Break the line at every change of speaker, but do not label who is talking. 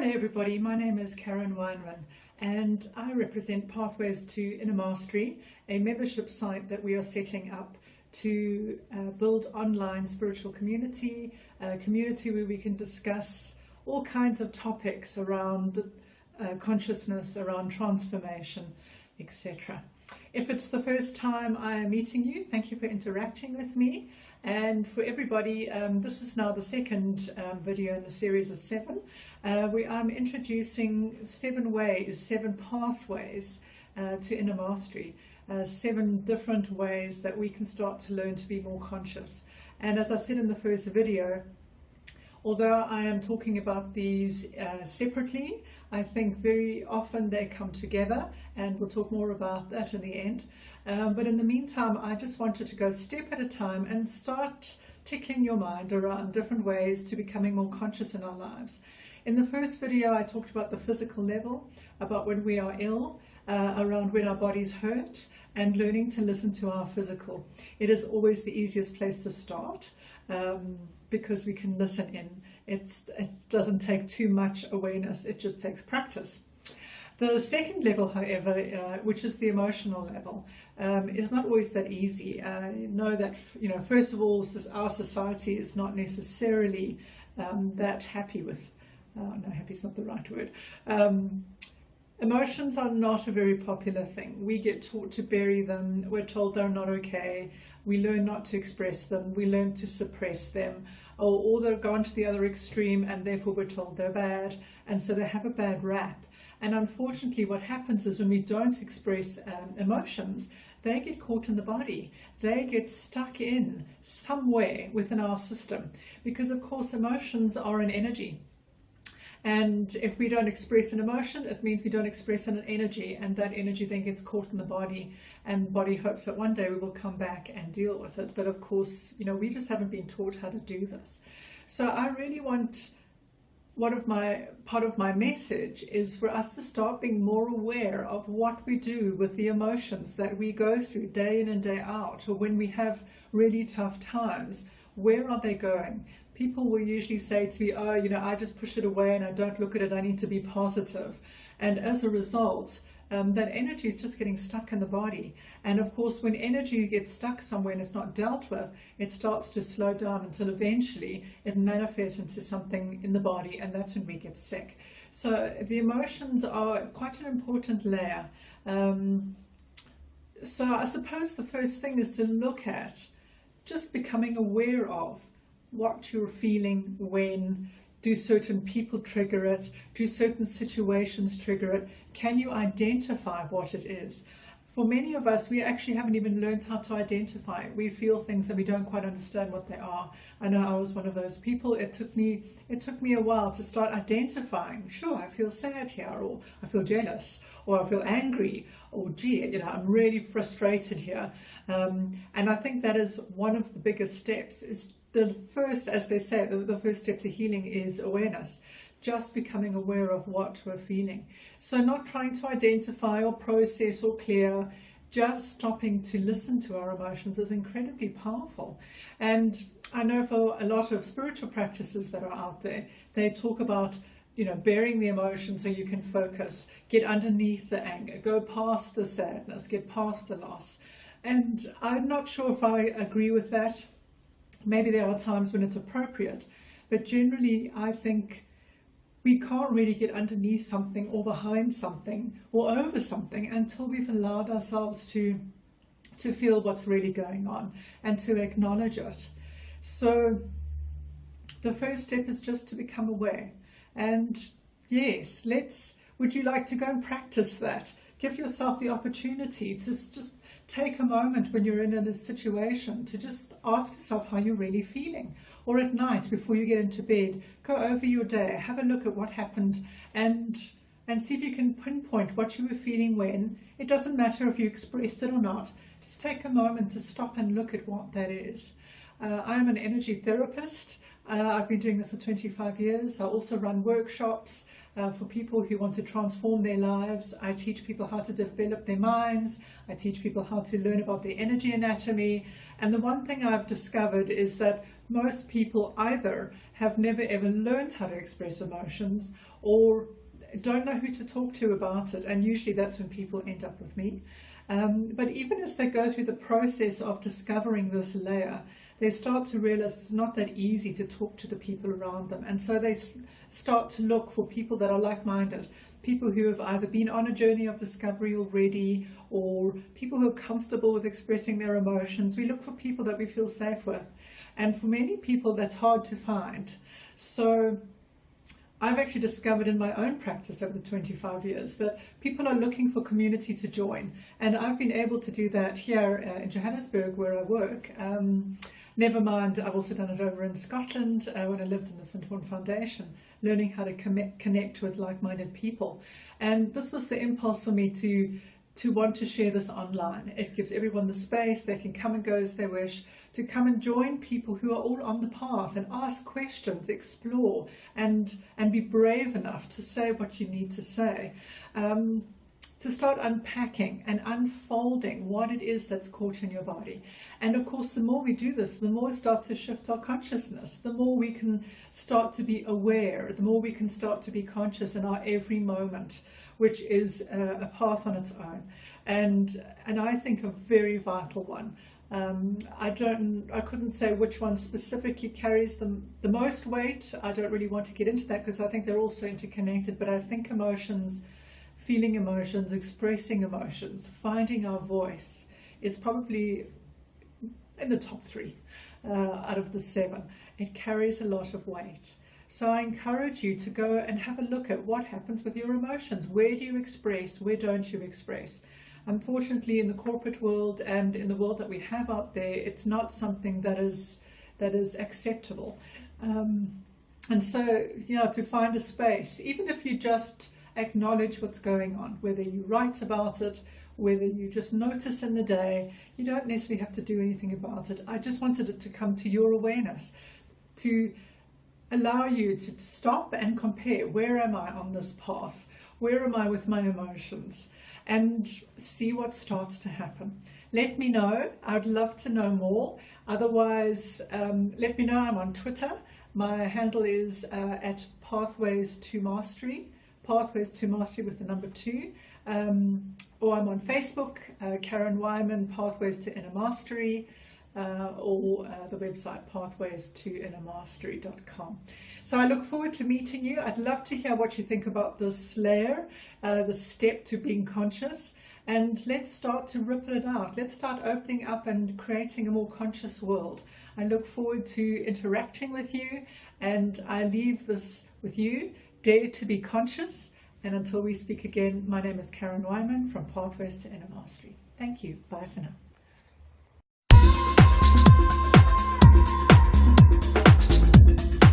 Hi everybody, my name is Weinman and I represent Pathways to Inner Mastery, a membership site that we are setting up to build online spiritual community, a community where we can discuss all kinds of topics around consciousness, around transformation, etc. If it's the first time I am meeting you, thank you for interacting with me. And for everybody, this is now the second video in the series of 7. Where I'm introducing 7 ways, 7 pathways to inner mastery. 7 different ways that we can start to learn to be more conscious. And as I said in the first video, although I am talking about these separately, I think very often they come together, and we'll talk more about that in the end. But in the meantime, I just wanted to go step at a time and start tickling your mind around different ways to becoming more conscious in our lives. In the first video, I talked about the physical level, about when we are ill, around when our bodies hurt, and learning to listen to our physical. It is always the easiest place to start. Because we can listen in. It doesn't take too much awareness, it just takes practice. The second level, however, which is the emotional level, is not always that easy. Know that, first of all, our society is not necessarily that happy with, no, happy is not the right word. Emotions are not a very popular thing. We get taught to bury them. We're told they're not okay. We learn not to express them. We learn to suppress them. Or they're gone to the other extreme, and therefore we're told they're bad. And so they have a bad rap. And unfortunately, what happens is when we don't express emotions, they get caught in the body. They get stuck in somewhere within our system. Because, of course, emotions are an energy. And if we don't express an emotion, it means we don't express an energy, and that energy then gets caught in the body, and the body hopes that one day we will come back and deal with it. But of course, we just haven't been taught how to do this. So I really want, part of my message is for us to start being more aware of what we do with the emotions that we go through day in and day out, or when we have really tough times. Where are they going? People will usually say to me, oh, I just push it away and I don't look at it, I need to be positive. And as a result, that energy is just getting stuck in the body. And of course, when energy gets stuck somewhere and it's not dealt with, it starts to slow down until eventually it manifests into something in the body, and that's when we get sick. So the emotions are quite an important layer. So I suppose the first thing is to look at just becoming aware of what you're feeling when. Do certain people trigger it? Do certain situations trigger it? Can you identify what it is? For many of us, we actually haven't even learned how to identify it. We feel things and we don't quite understand what they are. I know I was one of those people. It took me a while to start identifying. Sure, I feel sad here, or I feel jealous, or I feel angry, or gee, I'm really frustrated here. And I think that is one of the biggest steps. Is the first, as they say, the first step to healing is awareness. Just becoming aware of what we're feeling. So not trying to identify or process or clear, just stopping to listen to our emotions is incredibly powerful. And I know for a lot of spiritual practices that are out there, they talk about, burying the emotion so you can focus, get underneath the anger, go past the sadness, get past the loss. And I'm not sure if I agree with that. Maybe there are times when it's appropriate, but generally I think we can't really get underneath something or behind something or over something until we've allowed ourselves to feel what's really going on and to acknowledge it. So the first step is just to become aware. And yes, would you like to go and practice that? Give yourself the opportunity to just take a moment when you're in a situation to just ask yourself how you're really feeling. Or at night before you get into bed, go over your day, have a look at what happened, and see if you can pinpoint what you were feeling when. It doesn't matter if you expressed it or not. Just take a moment to stop and look at what that is. I am an energy therapist. I've been doing this for 25 years. I also run workshops for people who want to transform their lives. I teach people how to develop their minds. I teach people how to learn about their energy anatomy. And the one thing I've discovered is that most people either have never ever learned how to express emotions or don't know who to talk to about it. And usually that's when people end up with me. But even as they go through the process of discovering this layer, they start to realize it's not that easy to talk to the people around them. And so they start to look for people that are like-minded, people who have either been on a journey of discovery already, or people who are comfortable with expressing their emotions. We look for people that we feel safe with. And for many people, that's hard to find. So I've actually discovered in my own practice over the 25 years that people are looking for community to join. And I've been able to do that here in Johannesburg where I work. Never mind, I've also done it over in Scotland when I lived in the Fintorn Foundation, learning how to connect with like-minded people. And this was the impulse for me to want to share this online. It gives everyone the space, they can come and go as they wish, to come and join people who are all on the path and ask questions, explore, and be brave enough to say what you need to say. To start unpacking and unfolding what it is that's caught in your body. And of course, the more we do this, the more it starts to shift our consciousness, the more we can start to be aware, the more we can start to be conscious in our every moment, which is a path on its own. And I think a very vital one. I couldn't say which one specifically carries the most weight. I don't really want to get into that because I think they're all so interconnected, but I think emotions, feeling emotions, expressing emotions, finding our voice is probably in the top 3 out of the 7. It carries a lot of weight. So I encourage you to go and have a look at what happens with your emotions. Where do you express? Where don't you express? Unfortunately, in the corporate world and in the world that we have out there, it's not something that is acceptable. And so, yeah, to find a space, even if you just acknowledge what's going on, whether you write about it, whether you just notice in the day, you don't necessarily have to do anything about it. I just wanted it to come to your awareness, to allow you to stop and compare. Where am I on this path? Where am I with my emotions? And see what starts to happen. Let me know. I'd love to know more. Otherwise, let me know. I'm on Twitter. My handle is at Pathways to Mastery. Pathways to Mastery with the number 2, or I'm on Facebook, Karen Weinman, Pathways to Inner Mastery, or the website pathwaystoinnermastery.com. So I look forward to meeting you. I'd love to hear what you think about this layer, the step to being conscious, and let's start to ripple it out. Let's start opening up and creating a more conscious world. I look forward to interacting with you, and I leave this with you. Dare to be conscious, and until we speak again, my name is Karen Weinman from Pathways to Inner Mastery. Thank you. Bye for now.